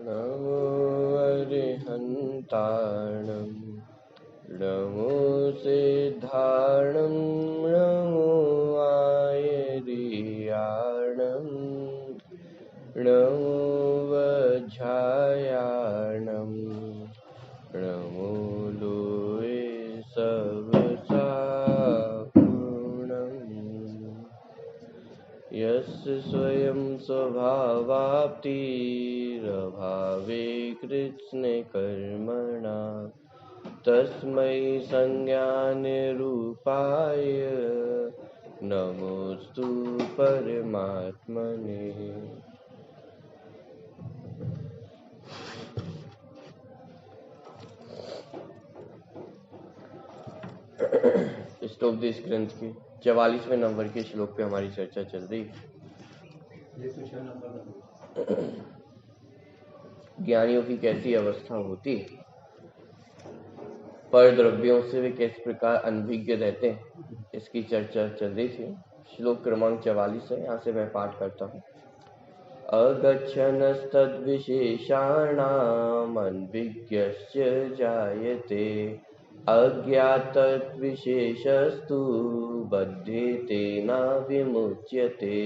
नमो अरिहन्ताणं नमो सिद्धाणं नमो आयर्याणं नमो वज्रायाणं नमो लोये सर्वसापूर्णम् यस्य स्वयं स्वभावाप्तिरभावे कृत्स्ने कर्मणा तस्मै संज्ञानिरूपाय नमोस्तु परमात्मने। स्तोपदेश ग्रंथ के 44वें नंबर के श्लोक पे हमारी चर्चा चल रही है। ज्ञानियों की कैसी अवस्था होती है, पर द्रव्यों से वे किस प्रकार अनभिज्ञ रहते हैं, इसकी चर्चा चल रही थी। श्लोक क्रमांक 44 है, यहाँ से मैं पाठ करता हूँ। अगच्छनस्तद्विशेषाणाम् अनभिज्ञश्च जायते अज्ञातविशेषस्तु बध्यते न विमुच्यते।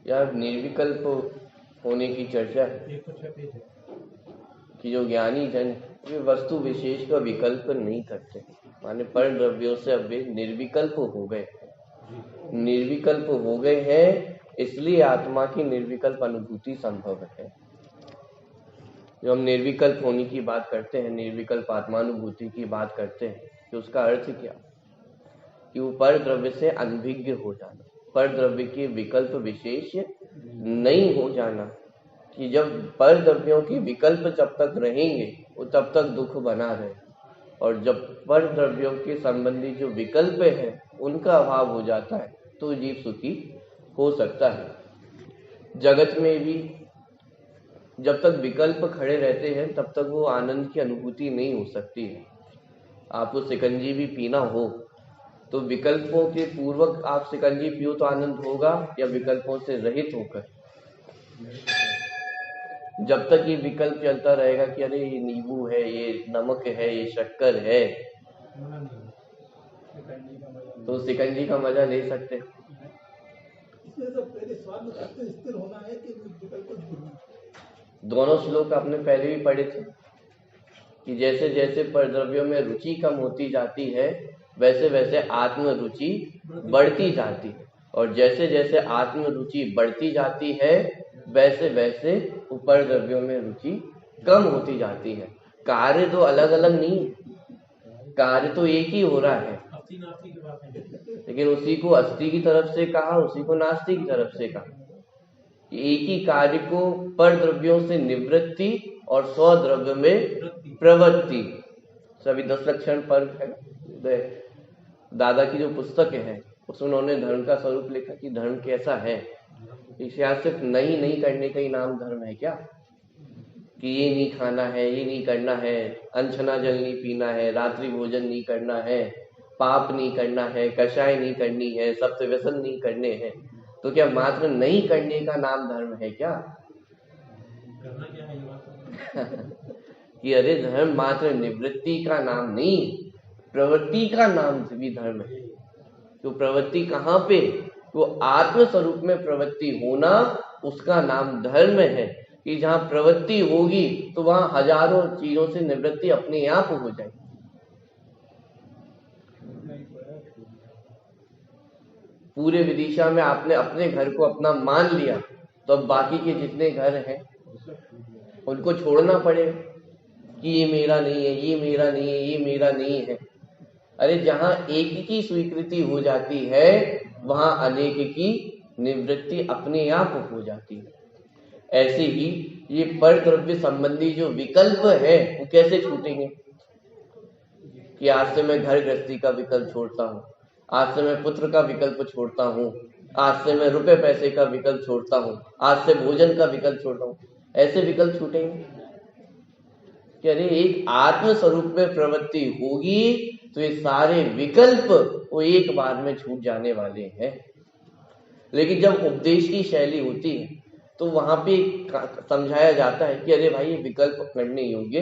यार निर्विकल्प होने की चर्चा है कि जो ज्ञानी जन वे वस्तु विशेष का विकल्प नहीं करते, माने पर द्रव्यों से अब वे निर्विकल्प हो गए। निर्विकल्प हो गए हैं, इसलिए आत्मा की निर्विकल्प अनुभूति संभव है। जब हम निर्विकल्प होने की बात करते हैं, निर्विकल्प आत्मानुभूति की बात करते हैं, कि उसका अर्थ क्या, कि वो पर द्रव्य से अनभिज्ञ हो जाना, पर द्रव्य के विकल्प विशेष नहीं हो जाना। कि जब पर द्रव्यों के विकल्प जब तक रहेंगे वो तब तक दुख बना रहे, और जब पर द्रव्यों के संबंधी जो विकल्प है उनका अभाव हो जाता है तो जीव सुखी हो सकता है। जगत में भी जब तक विकल्प खड़े रहते हैं तब तक वो आनंद की अनुभूति नहीं हो सकती है। आपको शिकंजी भी पीना हो तो विकल्पों के पूर्वक आप शिकंजी पियो तो आनंद होगा, या विकल्पों से रहित होकर। जब तक ये विकल्प चलता रहेगा कि अरे ये नींबू है, ये नमक है, ये शक्कर है, तो शिकंजी का मजा ले सकते। दोनों श्लोक आपने पहले भी पढ़े थे कि जैसे जैसे परद्रव्यों में रुचि कम होती जाती है वैसे वैसे आत्म रुचि बढ़ती जाती है, और जैसे जैसे आत्म रुचि बढ़ती जाती है वैसे वैसे ऊपर द्रव्यों में रुचि कम होती जाती है। कार्य तो अलग अलग नहीं, कार्य तो एक ही हो रहा है, लेकिन उसी को अस्थि की तरफ से कहा, उसी को नास्ति की तरफ से कहा। एक ही कार्य को पर द्रव्यों से निवृत्ति और स्वद्रव्य में प्रवृत्ति, सभी 10 लक्षण पर है। दादा की जो पुस्तक है उसमें उन्होंने धर्म का स्वरूप लिखा कि धर्म कैसा है। इस यहाँ सिर्फ नहीं करने का ही नाम धर्म है क्या, कि ये नहीं खाना है, ये नहीं करना है, अनछना जल नहीं पीना है, रात्रि भोजन नहीं करना है, पाप नहीं करना है, कषाय नहीं करनी है, सप्त व्यसन नहीं करने हैं, तो क्या मात्र नहीं करने का नाम धर्म है क्या? करना क्या है कि अरे धर्म मात्र निवृत्ति का नाम नहीं, प्रवृत्ति का नाम भी धर्म है। तो प्रवृत्ति कहाँ पे, वो आत्म स्वरूप में प्रवृत्ति होना, उसका नाम धर्म है। कि जहाँ प्रवृत्ति होगी तो वहां हजारों चीजों से निवृत्ति अपने आप हो जाएगी। पूरे विदिशा में आपने अपने घर को अपना मान लिया तो अब बाकी के जितने घर हैं उनको छोड़ना पड़ेगा कि ये मेरा नहीं है, ये मेरा नहीं है, ये मेरा नहीं है। अरे जहां एक की स्वीकृति हो जाती है वहां अनेक की निवृत्ति अपने आप हो जाती है। ऐसे ही ये पर द्रव्य संबंधी जो विकल्प है वो कैसे छूटेंगे, कि आज से मैं घर गृहस्थी का विकल्प छोड़ता हूँ, आज से मैं पुत्र का विकल्प छोड़ता हूँ, आज से मैं रुपए पैसे का विकल्प छोड़ता हूँ, आज से भोजन का विकल्प छोड़ता हूँ, ऐसे विकल्प छूटेंगे? कि अरे एक आत्म स्वरूप में प्रवृत्ति होगी तो ये सारे विकल्प वो एक बार में छूट जाने वाले हैं। लेकिन जब उपदेश की शैली होती है तो वहां पे समझाया जाता है कि अरे भाई ये विकल्प करने योग्य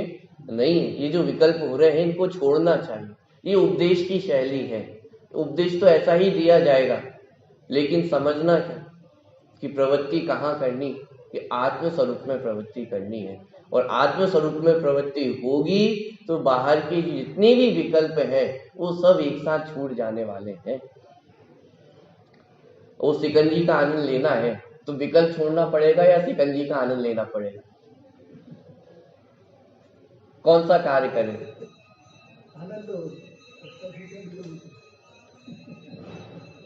नहीं है, ये जो विकल्प हो रहे हैं इनको छोड़ना चाहिए। ये उपदेश की शैली है, उपदेश तो ऐसा ही दिया जाएगा, लेकिन समझना क्या कि प्रवृत्ति कहाँ करनी, कि आत्म स्वरूप में प्रवृत्ति करनी है। और आत्म स्वरूप में प्रवृत्ति होगी तो बाहर के जितने भी विकल्प हैं वो सब एक साथ छूट जाने वाले हैं। वो शिकंजी का आनंद लेना है तो विकल्प छोड़ना पड़ेगा या शिकंजी का आनंद लेना पड़ेगा? कौन सा कार्य करें?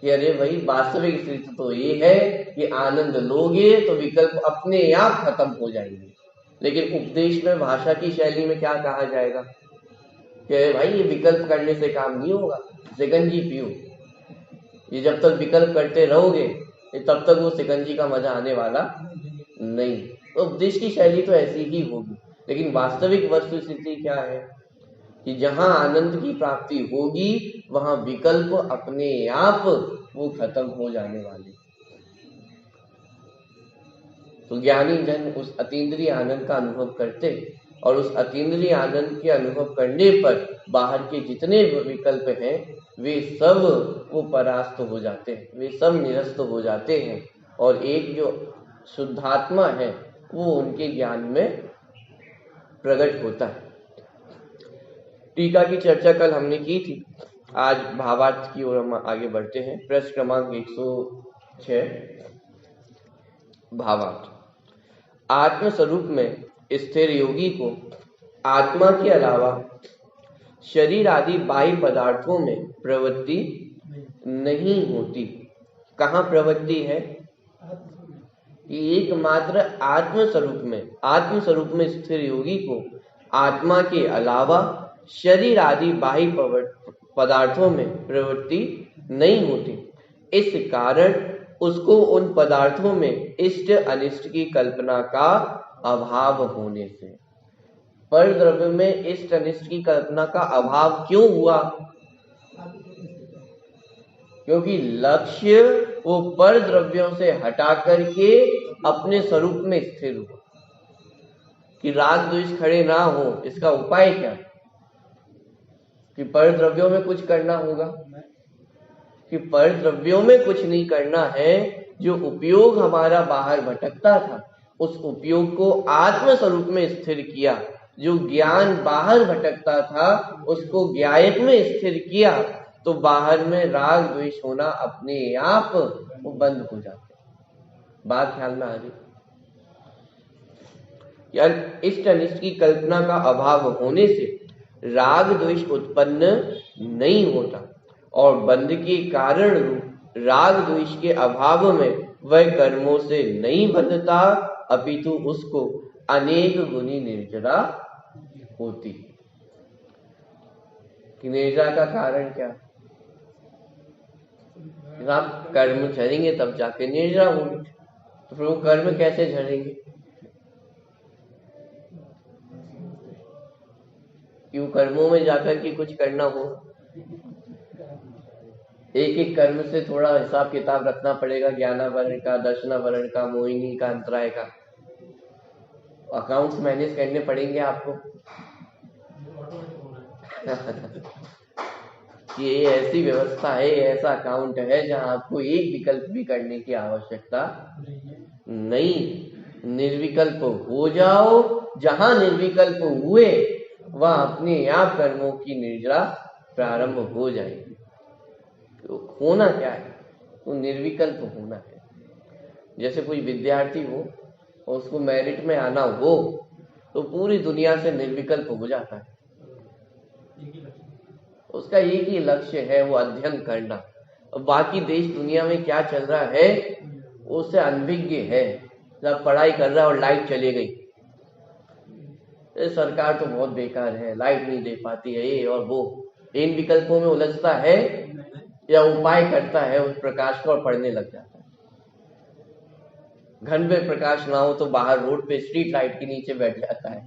कि अरे भाई वास्तविक स्थिति तो ये है कि आनंद लोगे तो विकल्प अपने आप खत्म हो जाएंगे। लेकिन उपदेश में भाषा की शैली में क्या कहा जाएगा कि अरे भाई ये विकल्प करने से काम नहीं होगा, शिकंजी पियो। ये जब तक विकल्प करते रहोगे तब तक वो शिकंजी का मजा आने वाला नहीं। तो उपदेश की शैली तो ऐसी ही होगी, लेकिन वास्तविक वस्तु स्थिति क्या है कि जहां आनंद की प्राप्ति होगी वहां विकल्प अपने आप वो खत्म हो जाने वाले। तो ज्ञानी जन उस अतीन्द्रिय आनंद का अनुभव करते और उस अतीन्द्रिय आनंद के अनुभव करने पर बाहर के जितने विकल्प हैं वे सब वो परास्त हो जाते हैं, वे सब निरस्त हो जाते हैं और एक जो शुद्धात्मा है वो उनके ज्ञान में प्रकट होता है। टीका की चर्चा कल हमने की थी, आज भावार्थ की ओर हम आगे बढ़ते हैं। प्रश्न क्रमांक 106 भावार्थ। आत्म स्वरूप में स्थिर योगी को आत्मा के अलावा शरीर आदि बाह्य पदार्थों में प्रवृत्ति नहीं होती। कहाँ प्रवृत्ति है? एकमात्र आत्म स्वरूप में स्थिर योगी को आत्मा के अलावा शरीर आदि बाह्य पदार्थों में प्रवृत्ति नहीं होती। इस कारण उसको उन पदार्थों में इष्ट अनिष्ट की कल्पना का अभाव होने से, पर द्रव्य में इष्ट अनिष्ट की कल्पना का अभाव क्यों हुआ? क्योंकि लक्ष्य वो पर द्रव्यों से हटा करके अपने स्वरूप में स्थिर हुआ। कि राग द्वेष खड़े ना हो, इसका उपाय क्या? कि पर द्रव्यों में कुछ करना होगा, कि पर द्रव्यों में कुछ नहीं करना है। जो उपयोग हमारा बाहर भटकता था उस उपयोग को आत्म स्वरूप में स्थिर किया। जो ज्ञान बाहर भटकता था उसको ज्ञायक में स्थिर किया तो बाहर में राग द्वेष होना अपने आप वो बंद हो जाते। बात ख्याल में आ रही? यार इष्ट अनिष्ट की कल्पना का अभाव होने से राग द्वेष उत्पन्न नहीं होता और बंध के कारण राग द्वेष के अभाव में वह कर्मों से नहीं बंधता, अपितु उसको अनेक गुनी निर्जरा होती। कि निर्जरा का कारण क्या? आप कर्म झरेंगे तब जाके निर्जरा होंगे, तो फिर वो कर्म कैसे झरेंगे? क्यों कर्मों में जाकर के कुछ करना हो, एक एक कर्म से थोड़ा हिसाब किताब रखना पड़ेगा। ज्ञानावरण का, दर्शनावरण का, मोहिनी का, अंतराय का अकाउंट्स मैनेज करने पड़ेंगे आपको। ये ऐसी व्यवस्था है, ऐसा अकाउंट है जहां आपको एक विकल्प भी करने की आवश्यकता नहीं। निर्विकल्प हो जाओ, जहां निर्विकल्प हुए वह अपने आप कर्मों की निर्जरा प्रारंभ हो जाएगी। तो होना क्या है? तो निर्विकल्प होना है। जैसे कोई विद्यार्थी हो और उसको मेरिट में आना हो तो पूरी दुनिया से निर्विकल्प हो जाता है। उसका एक ही लक्ष्य है, वो अध्ययन करना। और बाकी देश दुनिया में क्या चल रहा है उससे अनभिज्ञ है। जब पढ़ाई कर रहा है और लाइट चली गई, सरकार तो बहुत बेकार है, लाइट नहीं दे पाती है, ये और वो, इन विकल्पों में उलझता है या उपाय करता है उस प्रकाश को और पढ़ने लग जाता है। घर में प्रकाश ना हो तो बाहर रोड पे स्ट्रीट लाइट के नीचे बैठ जाता है।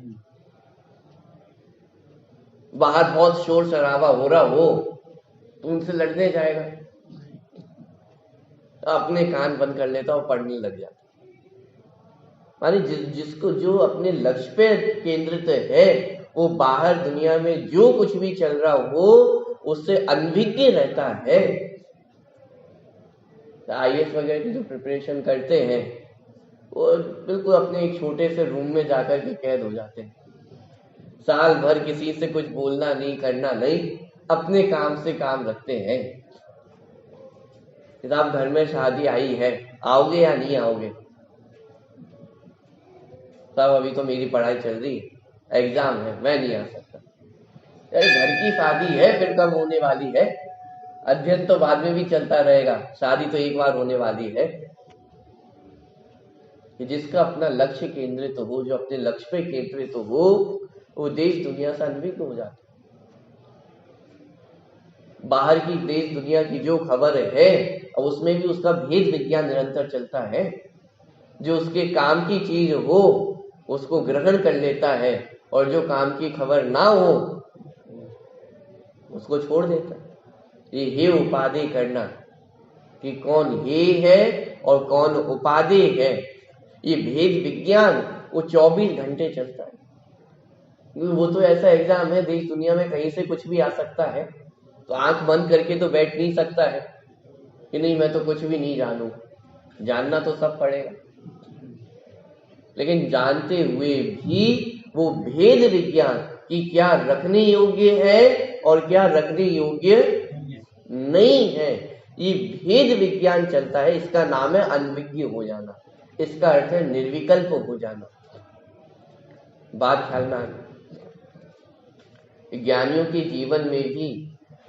बाहर बहुत शोर शराबा हो रहा हो तो उनसे लड़ने जाएगा, अपने कान बंद कर लेता और पढ़ने लग जाता। मानी जिसको जो अपने लक्ष्य पे केंद्रित है वो बाहर दुनिया में जो कुछ भी चल रहा हो उससे अनभिज्ञ रहता है। IAS वगैरह की जो प्रिपरेशन करते हैं वो बिल्कुल अपने एक छोटे से रूम में जाकर के कैद हो जाते हैं, साल भर किसी से कुछ बोलना नहीं, करना नहीं, अपने काम से काम रखते हैं। साहब घर में शादी आई है, आओगे या नहीं आओगे? साहब अभी तो मेरी पढ़ाई चल रही है, एग्जाम है, मैं नहीं आ सकता। अरे घर की शादी है, फिर कब होने वाली है? अध्ययन तो बाद में भी चलता रहेगा, शादी तो एक बार होने वाली है। कि जिसका अपना लक्ष्य केंद्रित तो हो, जो अपने लक्ष्य पे केंद्रित तो हो, वो देश दुनिया से अनभिज्ञ हो जाता। बाहर की देश दुनिया की जो खबर है और उसमें भी उसका भेद विज्ञान निरंतर चलता है। जो उसके काम की चीज हो उसको ग्रहण कर लेता है और जो काम की खबर ना हो उसको छोड़ देता है। ये उपाधि करना कि कौन ये है और कौन उपाधि है, ये भेद विज्ञान वो 24 घंटे चलता है। वो तो ऐसा एग्जाम है, देश दुनिया में कहीं से कुछ भी आ सकता है, तो आंख बंद करके तो बैठ नहीं सकता है कि नहीं मैं तो कुछ भी नहीं जानू। जानना तो सब पड़ेगा, लेकिन जानते हुए भी वो भेद विज्ञान कि क्या रखने योग्य है और क्या रखने योग्य नहीं है, ये भेद विज्ञान चलता है। इसका नाम है अनभिज्ञ हो जाना, इसका अर्थ है निर्विकल्प हो जाना। बात ख्याल में आना, ज्ञानियों के जीवन में भी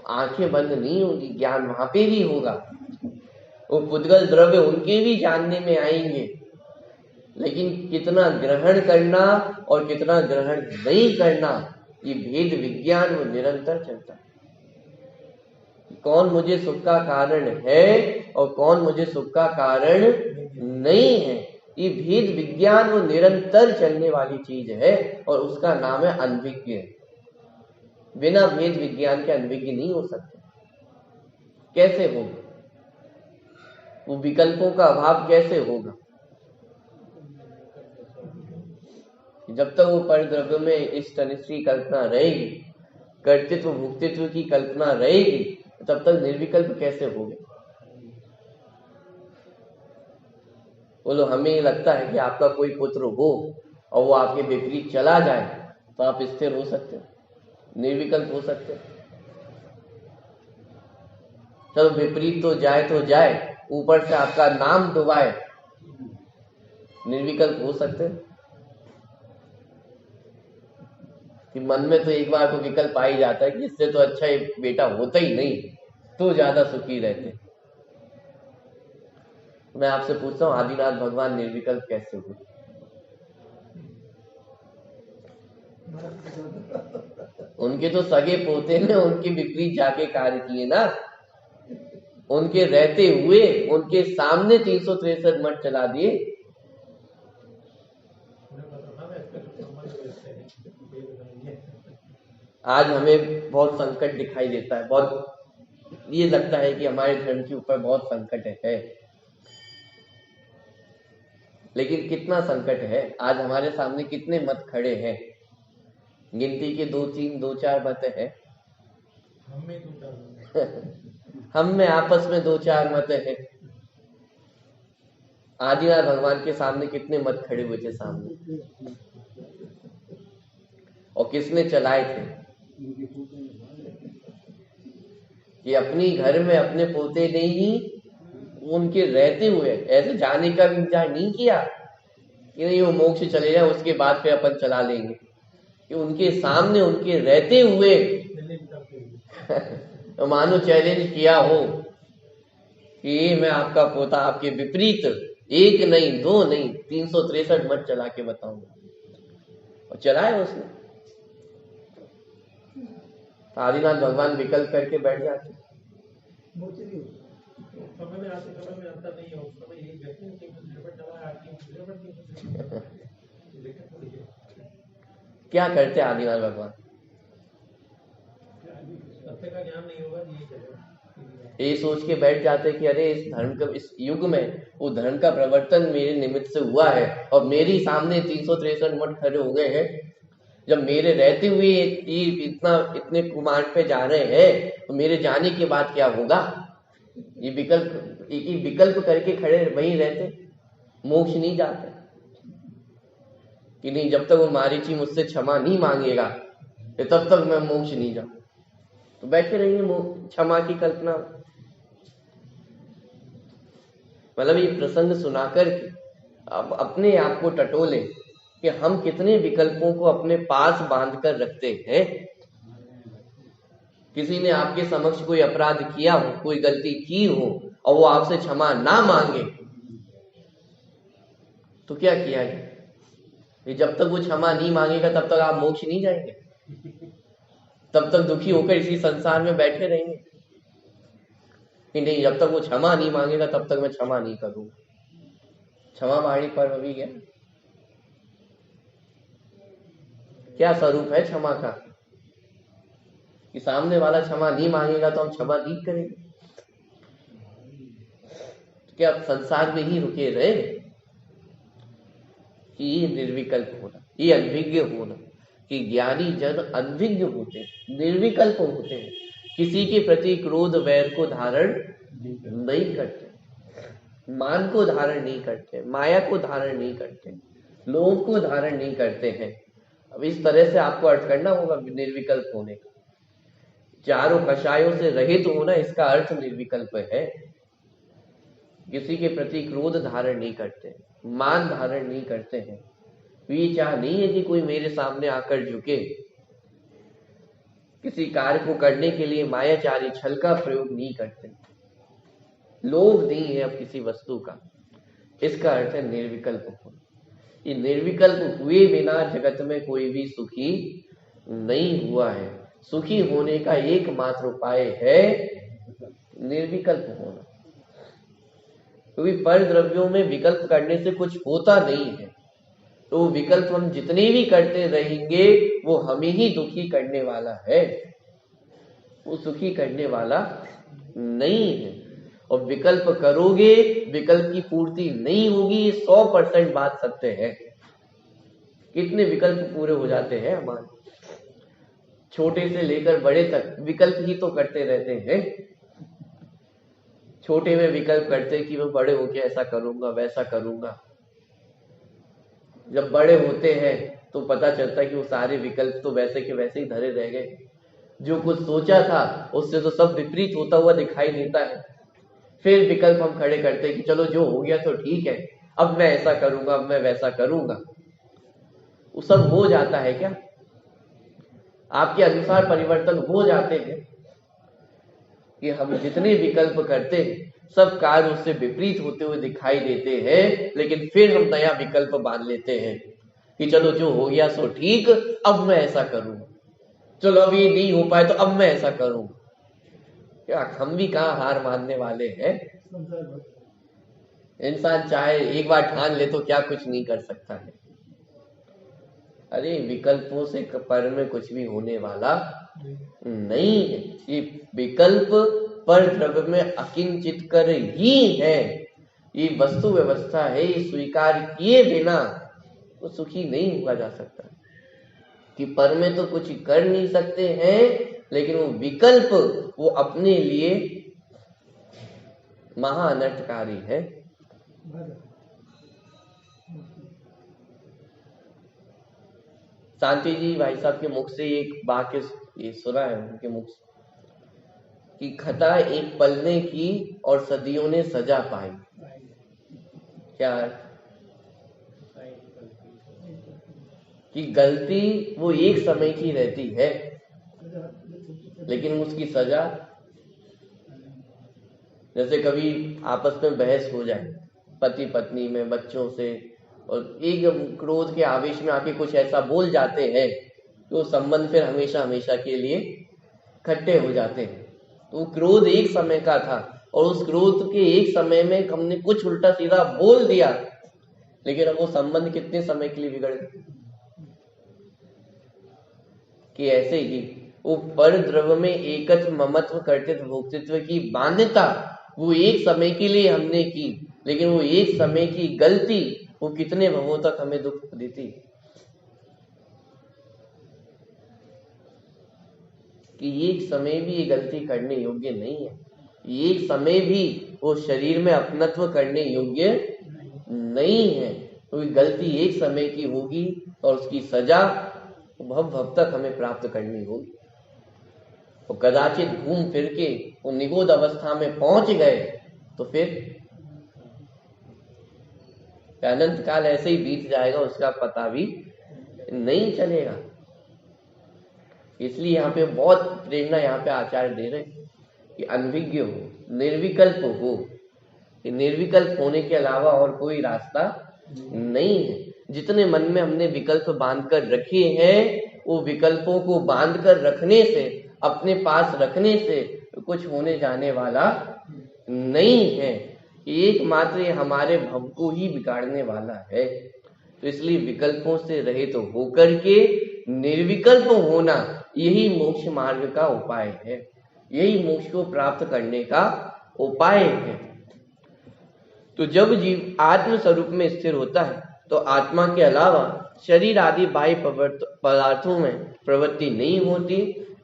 आंखें बंद नहीं होगी, ज्ञान वहां पे भी होगा। वो पुद्गल द्रव्य उनके भी जानने में आएंगे, लेकिन कितना ग्रहण करना और कितना ग्रहण नहीं करना, ये भेद विज्ञान वो निरंतर चलता है। कौन मुझे सुख का कारण है और कौन मुझे सुख का कारण नहीं है, ये भेद विज्ञान वो निरंतर चलने वाली चीज है और उसका नाम है अनभिज्ञ। बिना भेद विज्ञान के अनभिज्ञ नहीं हो सकते। कैसे होगा? वो विकल्पों का अभाव कैसे होगा? जब तक वो परद्रव्य में इस तनिष्ठ की कल्पना रहेगी, कर्तृत्व भुक्तित्व की कल्पना रहेगी, तब तक निर्विकल्प कैसे होगे? बोलो, हमें लगता है कि आपका कोई पुत्र हो और वो आपके विपरीत चला जाए तो आप स्थिर हो सकते हो, निर्विकल्प हो सकते हो। चलो विपरीत तो जाए, ऊपर से आपका नाम डुबाए, निर्विकल्प हो सकते हैं? कि मन में तो एक बार को विकल्प आ ही जाता है कि इससे तो अच्छा एक बेटा होता ही नहीं तो ज्यादा सुखी रहते। मैं आपसे पूछता हूँ, आदिनाथ भगवान निर्विकल्प कैसे हुए? उनके तो सगे पोते ने उनके विपरीत जाके कार्य किए ना। उनके रहते हुए उनके सामने 363 मठ चला दिए। आज हमें बहुत संकट दिखाई देता है, बहुत ये लगता है कि हमारे धर्म के ऊपर बहुत संकट है। लेकिन कितना संकट है? आज हमारे सामने कितने मत खड़े हैं? गिनती के 2-3 2-4 मत है। हम में आपस में 2-4 मत है। आदिनाथ भगवान के सामने कितने मत खड़े हुए थे सामने, और किसने चलाए थे? कि अपनी घर में अपने पोते ने ही उनके रहते हुए ऐसे जाने का विचार नहीं किया कि नहीं वो मोक्ष चले जाए उसके बाद फिर अपन चला लेंगे, कि उनके सामने उनके रहते हुए तो मानो चैलेंज किया हो कि मैं आपका पोता आपके विपरीत 1 नहीं 2 नहीं 363 मत चला के बताऊंगा, और चलाए उसने। आदिनाथ भगवान विकल्प करके बैठ जाते। क्या करते आदिनाथ भगवान? ये सोच के बैठ जाते कि अरे इस धर्म का, इस युग में वो धर्म का प्रवर्तन मेरे निमित्त से हुआ है और मेरे सामने 363 मठ खड़े हो गए हैं। जब मेरे रहते हुए ये इतने कुमार पे जा रहे हैं तो मेरे जाने के बाद क्या होगा? ये विकल्प करके खड़े वहीं रहते, मोक्ष नहीं जाते कि नहीं, जब तक वो मारीची मुझसे क्षमा नहीं मांगेगा तब तक मैं मोक्ष नहीं जाऊं। तो बैठे रहिए क्षमा की कल्पना। मतलब ये प्रसंग सुनाकर अब अपने आप को टटोले कि हम कितने विकल्पों को अपने पास बांध कर रखते हैं। किसी ने आपके समक्ष कोई अपराध किया हो, कोई गलती की हो और वो आपसे क्षमा ना मांगे तो क्या किया है? जब तक वो क्षमा नहीं मांगेगा तब तक आप मोक्ष नहीं जाएंगे, तब तक दुखी होकर इसी संसार में बैठे रहेंगे कि नहीं, जब तक वो क्षमा नहीं मांगेगा तब तक मैं क्षमा नहीं करूंगा। क्षमा वाणी पर्व अभी क्या स्वरूप है क्षमा का कि सामने वाला क्षमा नहीं मांगेगा तो हम क्षमा नहीं करेंगे। क्या संसार में ही रुके रहे कि ये निर्विकल्प होना, ये अनभिज्ञ होना, कि ज्ञानी जन अनभिज्ञ होते हैं, निर्विकल्प होते हैं, किसी के प्रति क्रोध वैर को धारण नहीं करते, मान को धारण नहीं करते, माया को धारण नहीं करते, लोभ को धारण नहीं करते हैं। अब इस तरह से आपको अर्थ करना होगा निर्विकल्प होने का। चारों कषायों से रहित होना, इसका अर्थ निर्विकल्प है। किसी के प्रति क्रोध धारण नहीं करते, मान धारण नहीं करते हैं, विचार नहीं है कि कोई मेरे सामने आकर झुके। किसी कार्य को करने के लिए मायाचारी छल का प्रयोग नहीं करते, लोभ नहीं है अब किसी वस्तु का। इसका अर्थ है निर्विकल्प होना। ये निर्विकल्प हुए बिना जगत में कोई भी सुखी नहीं हुआ है। सुखी होने का एकमात्र उपाय है निर्विकल्प होना, क्योंकि पर द्रव्यों में विकल्प करने से कुछ होता नहीं है। तो विकल्प हम जितने भी करते रहेंगे वो हमें ही दुखी करने वाला है, वो सुखी करने वाला नहीं है। और विकल्प करोगे, विकल्प की पूर्ति नहीं होगी, 100% बात सत्य है। कितने विकल्प पूरे हो जाते हैं हमारे, छोटे से लेकर बड़े तक विकल्प ही तो करते रहते हैं। छोटे में विकल्प करते कि मैं बड़े होके ऐसा करूंगा वैसा करूंगा, जब बड़े होते हैं तो पता चलता है कि वो सारे विकल्प तो वैसे के वैसे ही धरे रह गए। जो कुछ सोचा था उससे तो सब विपरीत होता हुआ दिखाई देता है। फिर विकल्प हम खड़े करते हैं कि चलो जो हो गया तो ठीक है, अब मैं ऐसा करूंगा, अब मैं वैसा करूंगा। वो सब हो जाता है क्या? आपके अनुसार परिवर्तन हो जाते हैं कि हम जितने विकल्प करते हैं सब कार्य उससे विपरीत होते हुए दिखाई देते हैं, लेकिन फिर हम नया विकल्प बांध लेते हैं कि चलो जो हो गया सो ठीक, अब मैं ऐसा करूंगा, चलो अब ये नहीं हो पाए तो अब मैं ऐसा करूंगा। क्या हम भी कहाँ हार मानने वाले हैं? इंसान चाहे एक बार ठान ले तो क्या कुछ नहीं कर सकता है। अरे विकल्पों से पर में कुछ भी होने वाला नहीं है। ये विकल्प पर द्रव्य में अकिंचित कर ही है। ये वस्तु व्यवस्था है, ये स्वीकार किए बिना तो सुखी नहीं हुआ जा सकता। कि पर में तो कुछ कर नहीं सकते हैं, लेकिन वो विकल्प वो अपने लिए महा अनर्थकारी है। शांति जी भाई साहब के मुख से एक वाक्य ये सुना है उनके मुख से कि खता एक पलने की और सदियों ने सजा पाई। क्या कि गलती वो एक समय की रहती है, लेकिन उसकी सजा, जैसे कभी आपस में बहस हो जाए पति पत्नी में, बच्चों से, और एक क्रोध के आवेश में आके कुछ ऐसा बोल जाते हैं तो संबंध फिर हमेशा हमेशा के लिए खट्टे हो जाते हैं। तो क्रोध एक समय का था और उस क्रोध के एक समय में हमने कुछ उल्टा सीधा बोल दिया, लेकिन अब वो संबंध कितने समय के लिए बिगड़ गए। कि ऐसे ही वो पर द्रव्य में एकत्व ममत्व कर्तृत्व भोक्तृत्व की बाध्यता वो एक समय के लिए हमने की, लेकिन वो एक समय की गलती वो कितने भवों तक हमें दुख देती, कि एक समय भी ये गलती करने योग्य नहीं है, एक समय भी वो शरीर में अपनत्व करने योग्य नहीं है। तो ये गलती एक समय की होगी और उसकी सजा भव भव तक हमें प्राप्त करनी होगी। और कदाचित घूम फिर के वो निगोद अवस्था में पहुंच गए तो फिर अनंत काल ऐसे ही बीत जाएगा, उसका पता भी नहीं चलेगा। इसलिए यहाँ पे बहुत प्रेरणा यहाँ पे आचार्य दे रहे हैं कि अनभिज्ञ हो, निर्विकल्प हो। निर्विकल्प होने के अलावा और कोई रास्ता नहीं है। जितने मन में हमने विकल्प बांध कर रखे हैं, वो विकल्पों को बांध कर रखने से, अपने पास रखने से कुछ होने जाने वाला नहीं है। एकमात्र ये हमारे भव को ही बिगाड़ने वाला है। तो इसलिए विकल्पों से रहित तो होकर के निर्विकल्प होना यही मोक्ष मार्ग का उपाय है, यही मोक्ष को प्राप्त करने का उपाय है। तो जब जीव आत्म स्वरूप में स्थिर होता है तो आत्मा के अलावा शरीर आदि बाह्य पदार्थों में प्रवृत्ति नहीं होती।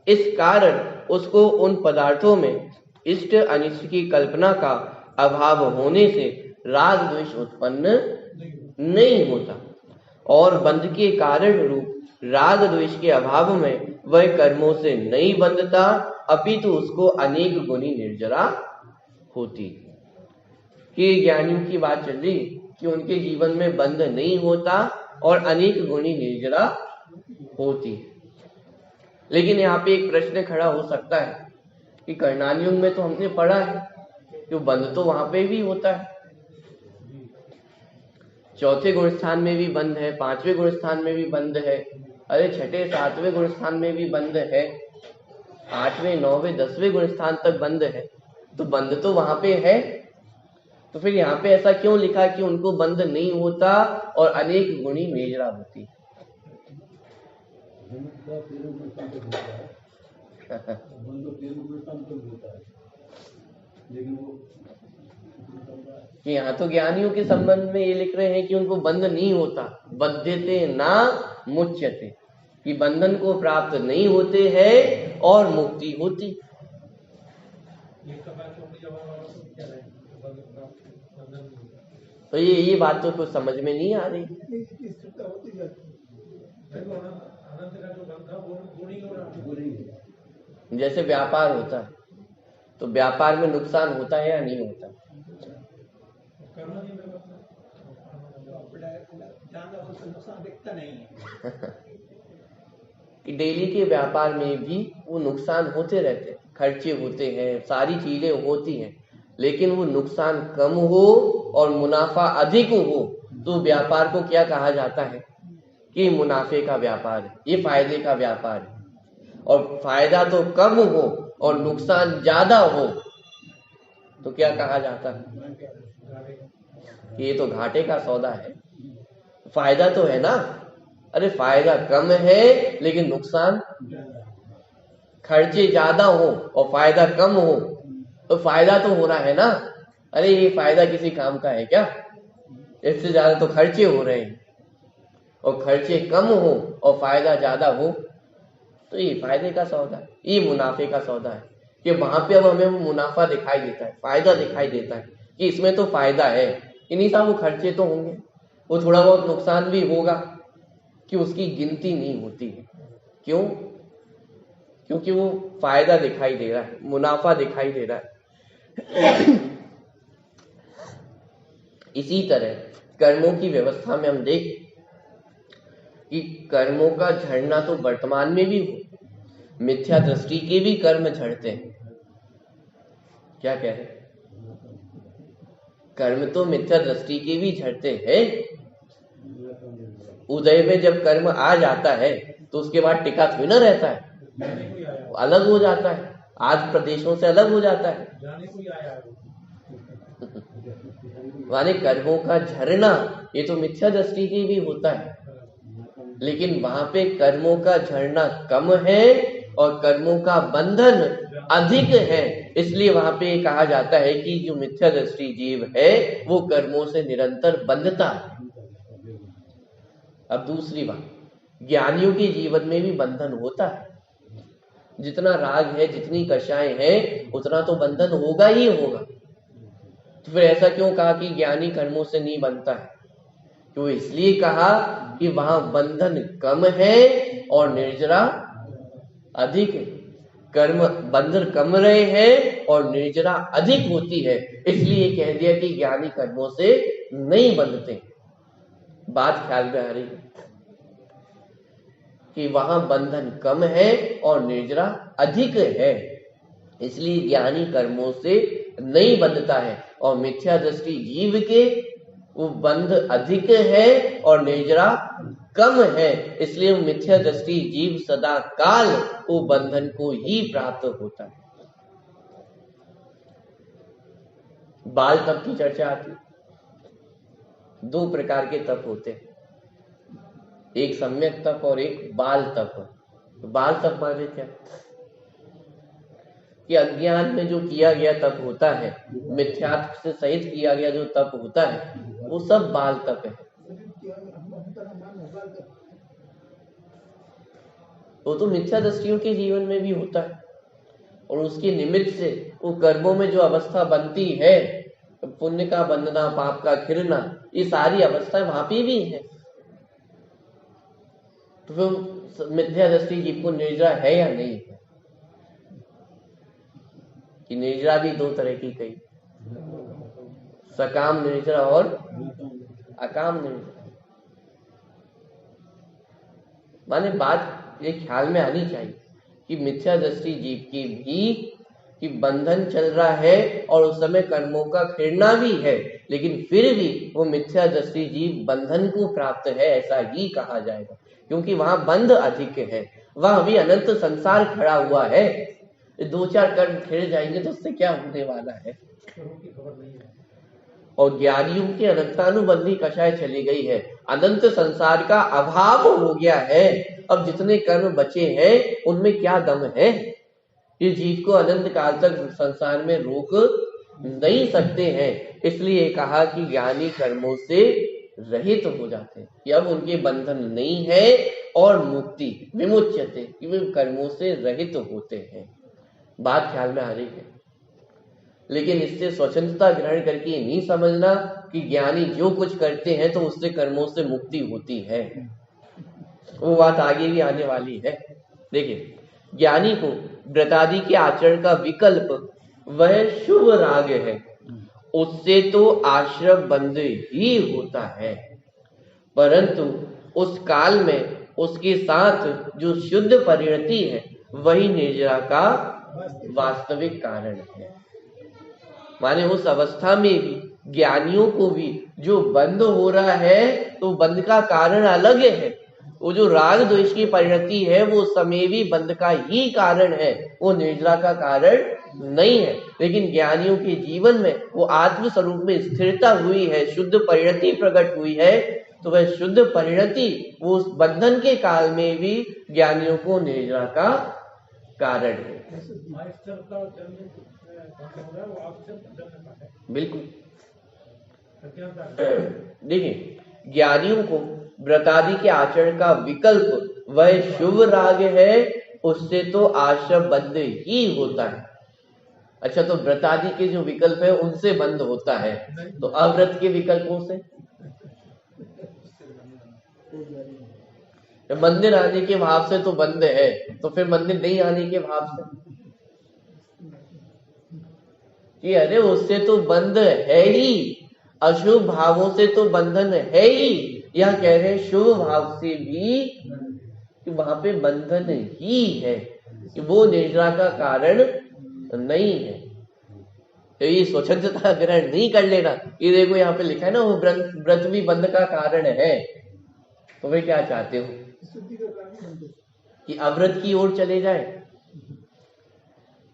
इस कारण उसको उन पदार्थों में इष्ट अनिष्ट की कल्पना का अभाव होने से राग द्वेष उत्पन्न नहीं होता, और बंध के कारण रूप राग द्वेष के अभाव में वह कर्मों से नहीं बंधता, अपितु उसको अनेक गुणी निर्जरा होती। कि ज्ञानियों की बात चल रही कि उनके जीवन में बंध नहीं होता और अनेक गुणी निर्जरा होती। लेकिन यहाँ पे एक प्रश्न खड़ा हो सकता है कि कर्णानि युग में तो हमने पढ़ा है कि बंध तो वहां पे भी होता है, चौथे गुण स्थान में भी बंध है, पांचवें गुण स्थान में भी बंध है, अरे छठे सातवें गुण स्थान में भी बंध है, आठवें नौवें 10वें गुण स्थान तक बंध है। तो बंध तो वहां पे है, तो फिर यहाँ पे ऐसा क्यों लिखा कि उनको बंध नहीं होता और अनेक गुणी निर्जरा होती? कि यहाँ तो ज्ञानियों के संबंध में ये लिख रहे हैं कि उनको बंध नहीं होता, बध्यते ना मुच्यते, कि बंधन को प्राप्त नहीं होते हैं और मुक्ति होती। तो ये बात तो कुछ समझ में नहीं आ रही। जैसे व्यापार होता है तो व्यापार में नुकसान होता है या नहीं होता? कि डेली के व्यापार में भी वो नुकसान होते रहते हैं, खर्चे होते हैं, सारी चीजें होती हैं, लेकिन वो नुकसान कम हो और मुनाफा अधिक हो तो व्यापार को क्या कहा जाता है? कि मुनाफे का व्यापार है, ये फायदे का व्यापार है। और फायदा तो कम हो और नुकसान ज्यादा हो तो क्या कहा जाता है? ये तो घाटे का सौदा है। फायदा तो है ना, अरे फायदा कम है लेकिन नुकसान, खर्चे ज्यादा हो और फायदा कम हो तो फायदा तो हो रहा है ना। अरे ये फायदा किसी काम का है क्या? इससे ज्यादा तो खर्चे हो रहे हैं, और खर्चे कम हो और फायदा ज्यादा हो तो ये फायदे का सौदा है, ये मुनाफे का सौदा है। कि वहां पे अब हमें वो मुनाफा दिखाई देता है, फायदा दिखाई देता है कि इसमें तो फायदा है, इन्हीं साहब वो खर्चे तो होंगे, वो थोड़ा बहुत नुकसान भी होगा, कि उसकी गिनती नहीं होती है। क्यों? क्योंकि वो फायदा दिखाई दे रहा है, मुनाफा दिखाई दे रहा है। इसी तरह कर्मों की व्यवस्था में हम देख कि कर्मों का झड़ना तो वर्तमान में भी हो, मिथ्या दृष्टि के भी कर्म झड़ते हैं। क्या कह रहे? कर्म तो मिथ्या दृष्टि के भी झड़ते हैं। उदय में जब कर्म आ जाता है तो उसके बाद टिका थोड़ी ना रहता है, अलग हो जाता है, आज प्रदेशों से अलग हो जाता है। माने कर्मों का झरना ये तो मिथ्या दृष्टि के भी होता है, लेकिन वहां पे कर्मों का झरना कम है और कर्मों का बंधन अधिक है, इसलिए वहां पे कहा जाता है कि जो मिथ्या दृष्टि जीव है वो कर्मों से निरंतर बंधता है। अब दूसरी बात, ज्ञानियों के जीवन में भी बंधन होता है। जितना राग है, जितनी कषाय है, उतना तो बंधन होगा ही होगा। तो फिर ऐसा क्यों कहा कि ज्ञानी कर्मों से नहीं बंधता है? क्यों? इसलिए कहा कि वहां बंधन कम है और निर्जरा अधिक है। कर्म बंधन कम रहे हैं और निर्जरा अधिक होती है, इसलिए कह दिया कि ज्ञानी कर्मों से नहीं बंधते। बात ख्याल में आ रही है कि वहां बंधन कम है और निर्जरा अधिक है, इसलिए ज्ञानी कर्मों से नहीं बंधता है। और मिथ्या दृष्टि जीव के वो बंध अधिक है और निर्जरा कम है, इसलिए मिथ्या दृष्टि जीव सदा काल वो बंधन को ही प्राप्त होता है। बाल तप की चर्चा आती है। 2 प्रकार के तप होते हैं, एक सम्यक तप और एक बाल तप। तो बाल तप माने क्या कि अज्ञान में जो किया गया तप होता है, मिथ्यात्व से सहित किया गया जो तप होता है, वो सब बाल तप है। वो तो मिथ्या दृष्टियों के जीवन में भी होता है और उसके निमित्त से वो कर्मों में जो अवस्था बनती है, पुण्य का बंधना, पाप का खिरना, ये सारी अवस्थाएं वहां पे भी है। तो फिर मिथ्या दृष्टि जीव को निर्जरा है या नहीं है? कि निर्जरा भी 2 तरह की कही, सकाम निर्जरा और अकाम निर्जरा। माने बात ये ख्याल में आनी चाहिए कि मिथ्या दृष्टि जीव की भी कि बंधन चल रहा है और उस समय कर्मों का खिरना भी है, लेकिन फिर भी वो मिथ्या दृष्टि जीव बंधन को प्राप्त है, ऐसा ही कहा जाएगा, क्योंकि वहां बंध अधिक है। वहां भी अनंत संसार खड़ा हुआ है। 2-4 कर्म खिड़ जाएंगे तो उससे क्या होने वाला है? और ज्ञानियों की अनंतानुबंधी कषाय चली गई है, अनंत संसार का अभाव हो गया है। अब जितने कर्म बचे हैं उनमें क्या दम है? ये जीव को अनंत काल तक संसार में रोक नहीं सकते हैं, इसलिए कहा कि ज्ञानी कर्मों से रहित हो जाते हैं कि अब उनके बंधन नहीं है और मुक्ति विमुच्यते कि वे कर्मों से रहित होते हैं। बात ख्याल में आ रही है। लेकिन इससे स्वतंत्रता ग्रहण करके ये नहीं समझना कि ज्ञानी जो कुछ करते हैं तो उससे कर्मों से मुक्ति होती है। वो बात आगे भी आने वाली है। देखिए, ज्ञानी को व्रतादि के आचरण का विकल्प वह शुभ राग है, उससे तो आश्रम बंध ही होता है, परंतु उस काल में उसके साथ जो शुद्ध परिणति है वही निर्जरा का वास्तविक कारण है। माने उस अवस्था में भी ज्ञानियों को भी जो बंध हो रहा है तो बंध का कारण अलग है। वो जो राग द्वेष की परिणति है वो समय भी बंध का ही कारण है, वो निर्जरा का कारण नहीं है। लेकिन ज्ञानियों के जीवन में वो आत्म स्वरूप में स्थिरता हुई है, शुद्ध परिणति प्रकट हुई है, तो वह शुद्ध परिणति वो उस बंधन के काल में भी ज्ञानियों को निर्जरा का कारण है। बिल्कुल। देखिए, ज्ञानियों को व्रतादि के आचरण का विकल्प वह शुभ राग है, उससे तो आश्रम बंद ही होता है। अच्छा, तो व्रतादि के जो विकल्प है उनसे बंद होता है, तो अव्रत के विकल्पों से मंदिर आने के भाव से तो बंद है, तो फिर मंदिर नहीं आने के भाव से कि अरे उससे तो बंद है ही, अशुभ भावों से तो बंधन है ही। यह कह रहे शुभ भाव से भी कि वहां पे बंधन ही है, कि वो निर्जरा का कारण नहीं है। तो ये स्वतंत्रता ग्रहण नहीं कर लेना। ये देखो यहाँ पे लिखा है ना, वो व्रत भी बंध का कारण है, तो वे क्या चाहते हो कि अव्रत की ओर चले जाए?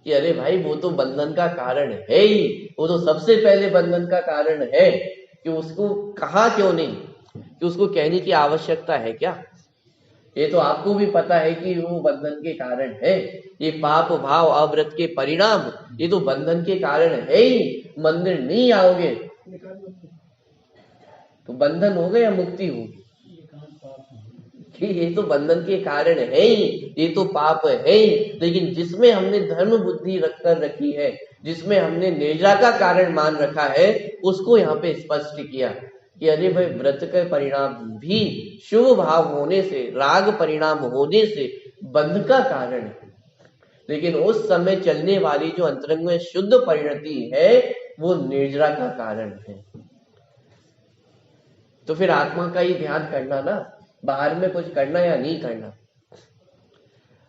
कि अरे भाई वो तो बंधन का कारण है ही, वो तो सबसे पहले बंधन का कारण है, कि उसको कहा क्यों नहीं, कि उसको कहने की आवश्यकता है क्या? ये तो आपको भी पता है कि वो बंधन के कारण है। ये पाप भाव अव्रत के परिणाम, ये तो बंधन के कारण है ही। मंदिर नहीं आओगे तो बंधन हो गया, मुक्ति होगी कि ये तो बंधन के कारण है ही, ये तो पाप है ही। लेकिन जिसमें हमने धर्म बुद्धि रखकर रखी है, जिसमें हमने निर्जरा का कारण मान रखा है, उसको यहाँ पे स्पष्ट किया कि अरे भाई, व्रत के परिणाम भी शुभ भाव होने से, राग परिणाम होने से बंध का कारण है। लेकिन उस समय चलने वाली जो अंतरंग में शुद्ध परिणति है, वो निर्जरा का कारण है। तो फिर आत्मा का ही ध्यान करना ना, बाहर में कुछ करना या नहीं करना।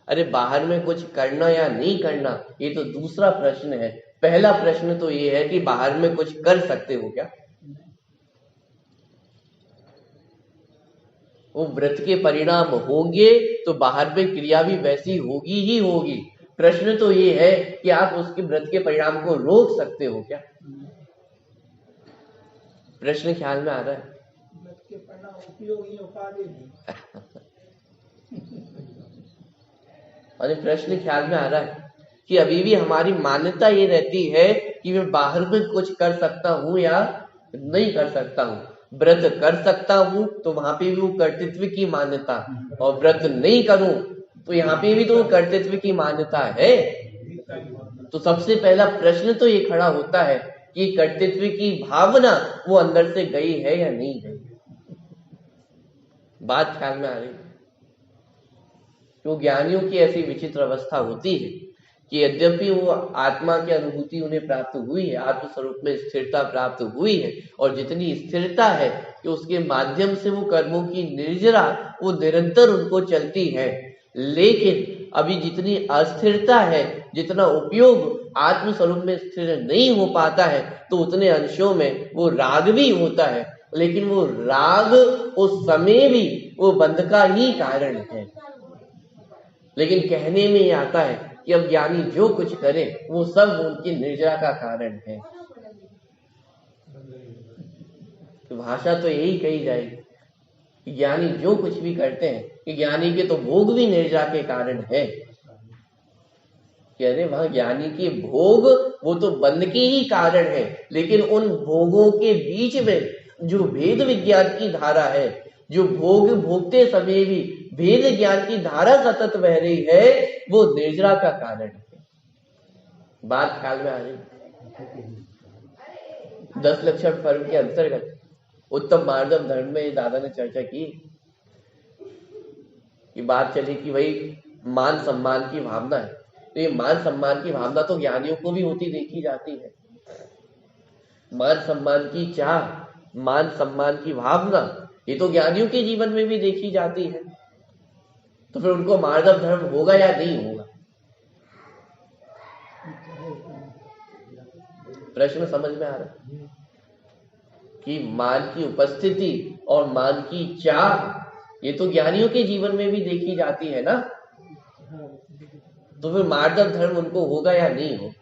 अरे बाहर में कुछ करना या नहीं करना, ये तो दूसरा प्रश्न है। पहला प्रश्न तो ये है कि बाहर में कुछ कर सकते हो क्या? वो व्रत के परिणाम होंगे तो बाहर में क्रिया भी वैसी होगी ही होगी। प्रश्न तो ये है कि आप उसके व्रत के परिणाम को रोक सकते हो क्या? प्रश्न ख्याल में आ रहा है? अरे प्रश्न ख्याल में आ रहा है कि अभी भी हमारी मान्यता ये रहती है कि मैं बाहर में कुछ कर सकता हूं या नहीं कर सकता हूं। व्रत कर सकता हूं तो वहां पे भी वो कर्तृत्व की मान्यता, और व्रत नहीं करूं तो यहाँ पे भी तो वो कर्तृत्व की मान्यता है। तो सबसे पहला प्रश्न तो ये खड़ा होता है कि कर्तृत्व की भावना वो अंदर से गई है या नहीं गई। बात ख्याल में आ रही है? तो ज्ञानियों की ऐसी विचित्र अवस्था होती है कि यद्यपि वो आत्मा की अनुभूति उन्हें प्राप्त हुई है, आत्मस्वरूप में स्थिरता प्राप्त हुई है, और जितनी स्थिरता है कि उसके माध्यम से वो कर्मों की निर्जरा वो निरंतर उनको चलती है, लेकिन अभी जितनी अस्थिरता है, जितना उपयोग आत्मस्वरूप में स्थिर नहीं हो पाता है, तो उतने अंशों में वो राग भी होता है। लेकिन वो राग उस समय भी वो बंध का ही कारण है। लेकिन कहने में ये आता है कि अब ज्ञानी जो कुछ करे वो सब उनकी निर्जरा का कारण है। तो भाषा तो यही कही जाएगी कि ज्ञानी जो कुछ भी करते हैं कि ज्ञानी के तो भोग भी निर्जरा के कारण है। अरे वहां ज्ञानी के भोग वो तो बंध के ही कारण है, लेकिन उन भोगों के बीच में जो भेद विज्ञान की धारा है, जो भोग भोगते समय भी भेद ज्ञान की धारा सतत बह रही है, वो निर्जरा का कारण है। बात ख्याल में आ रही? 10 लक्षण पर्व के अंतर्गत उत्तम मार्गम धर्म में दादा ने चर्चा की कि बात चली कि भाई मान सम्मान की भावना है। तो ये मान सम्मान की भावना तो ज्ञानियों को भी होती देखी जाती है। मान सम्मान की चाह, मान सम्मान की भावना, ये तो ज्ञानियों के जीवन में भी देखी जाती है। तो फिर उनको मार्गम धर्म होगा या नहीं होगा? प्रश्न समझ में आ रहा है कि मान की उपस्थिति और मान की चाह ये तो ज्ञानियों के जीवन में भी देखी जाती है ना। तो फिर मार्गम धर्म उनको होगा या नहीं होगा?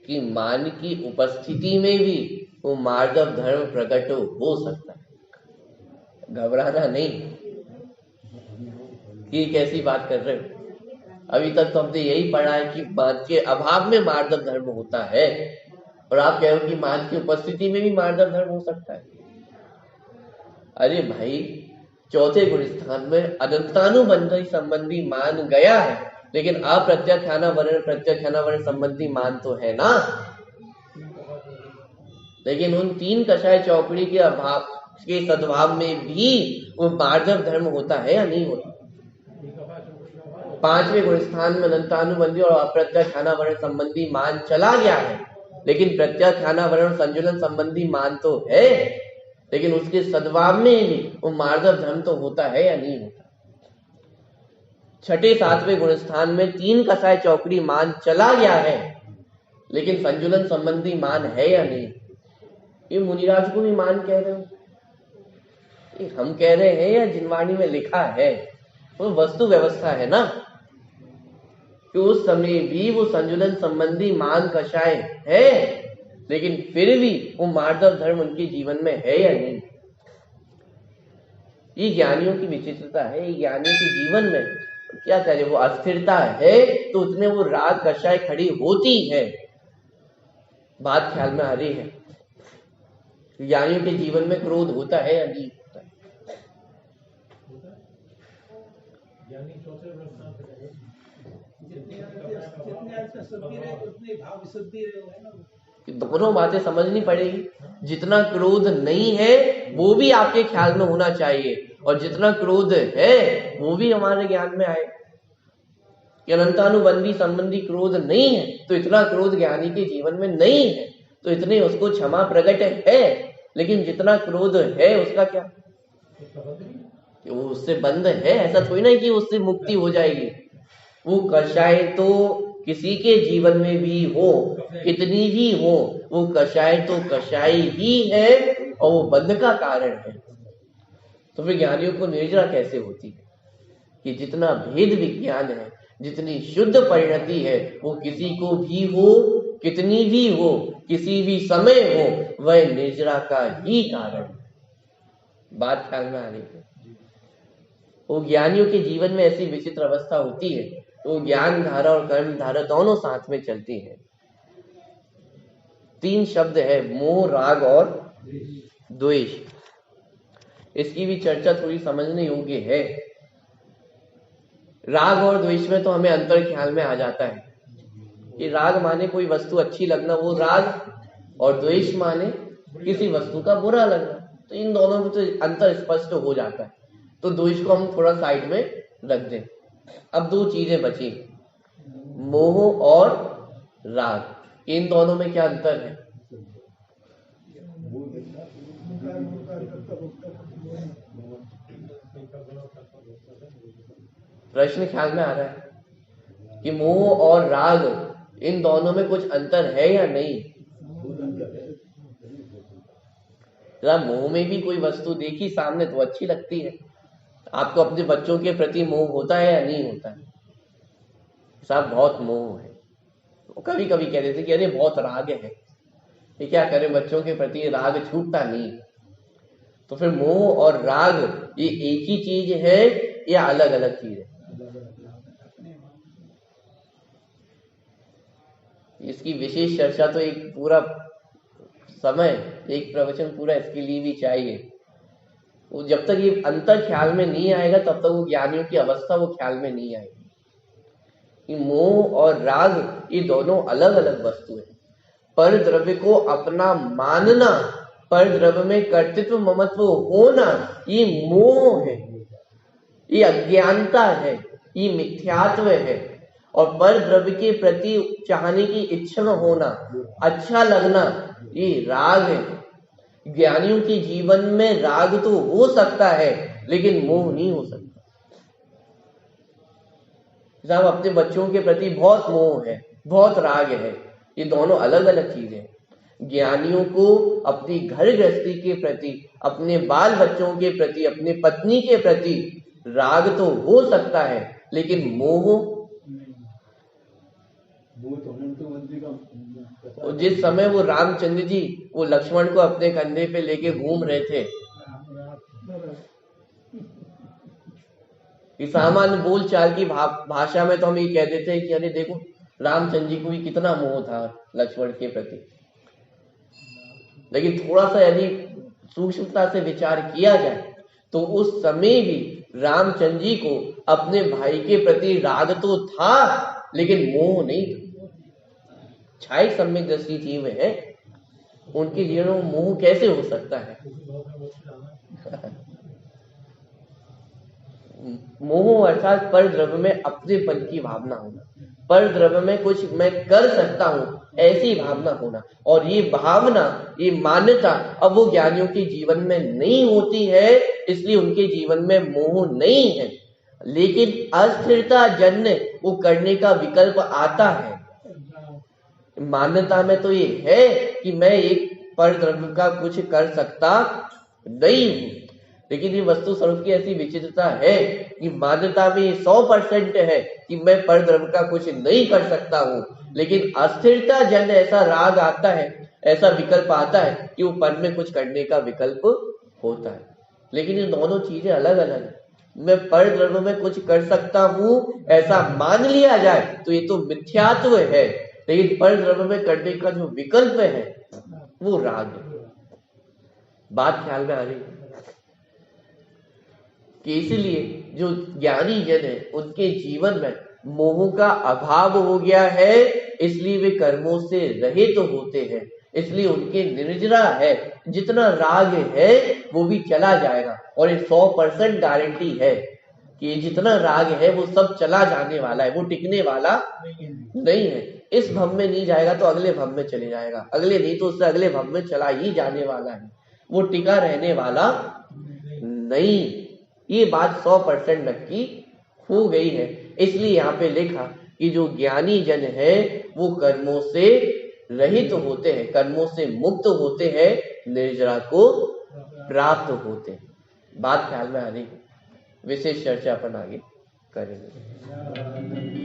कि मान की उपस्थिति में भी वो मार्गम धर्म प्रकट हो सकता है। घबराना नहीं कि कैसी बात कर रहे हो। अभी तक तो हमने यही पढ़ा है कि मान के अभाव में मार्गम धर्म होता है, और आप कह रहे हो कि मान की उपस्थिति में भी मार्गम धर्म हो सकता है। अरे भाई, चौथे गुण स्थान में अनंतानुबंधी संबंधी मान गया है, लेकिन अप्रत्याख्यानावरण प्रत्याख्यानावरण संबंधी मान तो है ना। लेकिन उन 3 कषाय चौकड़ी के अभाव के सद्भाव में भी वो मार्गम धर्म होता है या नहीं होता? 5वें गुण स्थान में अनंतानुबंधी और अप्रत्याख्यानावरण संबंधी मान चला गया है, लेकिन प्रत्याख्यानावरण संजुलन संबंधी मान तो है। लेकिन उसके सद्भाव में भी वो मार्गम धर्म तो होता है या नहीं होता? 6ठे 7वें गुण स्थान में 3 कषाय चौकड़ी मान चला गया है, लेकिन संजुलन संबंधी मान है या नहीं? ये मुनिराज को भी मान कह रहे हो, ये हम कह रहे हैं या जिनवाणी में लिखा है? वो वस्तु व्यवस्था है ना कि उस समय भी वो संजुलन संबंधी मान कषाय है, लेकिन फिर भी वो मार्दव धर्म उनके जीवन में है या नहीं। ये ज्ञानियों की विचित्रता है। ये ज्ञानियों के जीवन में क्या करे, वो अस्थिरता है तो उतने वो राग कषाय खड़ी होती है। बात ख्याल में आ रही है? ज्ञानियों के जीवन में क्रोध होता है या नहीं होता है? दोनों बातें समझनी पड़ेगी। जितना क्रोध नहीं है वो भी आपके ख्याल में होना चाहिए, और जितना क्रोध है वो भी हमारे ज्ञान में आए। कि अनंतानुबंधी संबंधी क्रोध नहीं है तो इतना क्रोध ज्ञानी के जीवन में नहीं है, तो इतने उसको क्षमा प्रकट है। लेकिन जितना क्रोध है उसका क्या, वो उससे बंद है। ऐसा थोड़ी ना कि उससे मुक्ति हो जाएगी। वो कषाय तो किसी के जीवन में भी हो, कितनी भी हो, वो कषाय तो कषाय ही है और वो बंध का कारण है। तो फिर ज्ञानियों को निर्जरा कैसे होती है? कि जितना भेद विज्ञान है, जितनी शुद्ध परिणति है, वो किसी को भी हो, कितनी भी हो, किसी भी समय हो, वह निर्जरा का ही कारण। बात ख्याल में आ रही है? वो ज्ञानियों के जीवन में ऐसी विचित्र अवस्था होती है तो ज्ञान धारा और कर्म धारा दोनों साथ में चलती है। 3 शब्द है, मोह, राग और द्वेष। इसकी भी चर्चा थोड़ी समझने योग्य है। राग और द्वेष में तो हमें अंतर ख्याल में आ जाता है कि राग माने कोई वस्तु अच्छी लगना, वो राग, और द्वेष माने किसी वस्तु का बुरा लगना। तो इन दोनों में तो अंतर स्पष्ट हो जाता है। तो द्वेष को हम थोड़ा साइड में रख दें। अब 2 चीजें बची, मोह और राग। इन दोनों में क्या अंतर है? प्रश्न ख्याल में आ रहा है कि मोह और राग, इन दोनों में कुछ अंतर है या नहीं? मोह में भी कोई वस्तु देखी सामने तो अच्छी लगती है। आपको अपने बच्चों के प्रति मोह होता है या नहीं होता है? साहब बहुत मोह है। तो कभी कभी कह देते कि अरे बहुत राग है। ये क्या करें, बच्चों के प्रति राग छूटता नहीं। तो फिर मोह और राग ये एक ही चीज है या अलग अलग चीज है? इसकी विशेष चर्चा तो एक पूरा समय, एक प्रवचन पूरा इसके लिए भी चाहिए। वो जब तक ये अंतर ख्याल में नहीं आएगा तब तक वो ज्ञानियों की अवस्था वो ख्याल में नहीं आएगी। मोह और राग ये दोनों अलग अलग वस्तु है। पर द्रव्य को अपना मानना, पर द्रव्य में कर्तृत्व ममत्व होना, ये मोह है, ये अज्ञानता है, ये मिथ्यात्व है। और पर द्रव्य के प्रति चाहने की इच्छा होना, अच्छा लगना, ये राग है। ज्ञानियों के जीवन में राग तो हो सकता है लेकिन मोह नहीं हो सकता। साहब अपने बच्चों के प्रति बहुत मोह है, बहुत राग है, ये दोनों अलग अलग चीजें हैं। ज्ञानियों को अपनी घर गृहस्थी के प्रति, अपने बाल बच्चों के प्रति, अपने पत्नी के प्रति राग तो हो सकता है लेकिन मोह, जिस समय वो रामचंद्र जी वो लक्ष्मण को अपने कंधे पे लेके घूम रहे थे, इस सामान्य बोल चाल की भाषा में तो हम ये कह देते हैं कि अरे देखो रामचंद्र जी को भी कितना मोह था लक्ष्मण के प्रति। लेकिन थोड़ा सा यदि सूक्ष्मता से विचार किया जाए तो उस समय भी रामचंद्र जी को अपने भाई के प्रति राग तो था लेकिन मोह नहीं था। छाई सम्यक दृष्टि जीव है, उनके जीवन में मोह कैसे हो सकता है? मोह अर्थात पर द्रव्य में अपनेपन की भावना होना, पर द्रव्य में कुछ मैं कर सकता हूं ऐसी भावना होना। और ये भावना, ये मान्यता अब वो ज्ञानियों के जीवन में नहीं होती है, इसलिए उनके जीवन में मोह नहीं है। लेकिन अस्थिरता जन्य वो करने का विकल्प आता है। मान्यता में तो ये है कि मैं एक पर द्रव्य का कुछ कर सकता नहीं हूं, लेकिन ये वस्तु स्वरूप की ऐसी विचित्रता है कि मान्यता में 100% है कि मैं पर द्रव्य का कुछ नहीं कर सकता हूं, लेकिन अस्थिरता जन्य ऐसा राग आता है, ऐसा विकल्प आता है कि वो पर में कुछ करने का विकल्प होता है। लेकिन ये दोनों चीजें अलग अलग है। मैं पर द्रव्य में कुछ कर सकता हूं ऐसा मान लिया जाए तो ये तो मिथ्यात्व है, लेकिन पर द्रव्य में करने का जो विकल्प है वो राग है। बात ख्याल में आ रही है कि इसलिए जो ज्ञानी जन है उनके जीवन में मोह का अभाव हो गया है, इसलिए वे कर्मों से रहित होते हैं, इसलिए उनके निर्जरा है। जितना राग है वो भी चला जाएगा, और ये 100% गारंटी है कि जितना राग है वो सब चला जाने वाला है, वो टिकने वाला नहीं है। इस भव में नहीं जाएगा तो अगले भव में चले जाएगा, अगले नहीं तो उससे अगले भव में चला ही जाने वाला है, वो टिका रहने वाला नहीं। ये बात 100% नक्की हो गई है। इसलिए यहाँ पे लिखा कि जो ज्ञानी जन है वो कर्मों से रहित होते हैं, कर्मों से मुक्त होते हैं, निर्जरा को प्राप्त होते हैं। बात ख्याल में आ रही है। विशेष चर्चा अपन आगे करेंगे।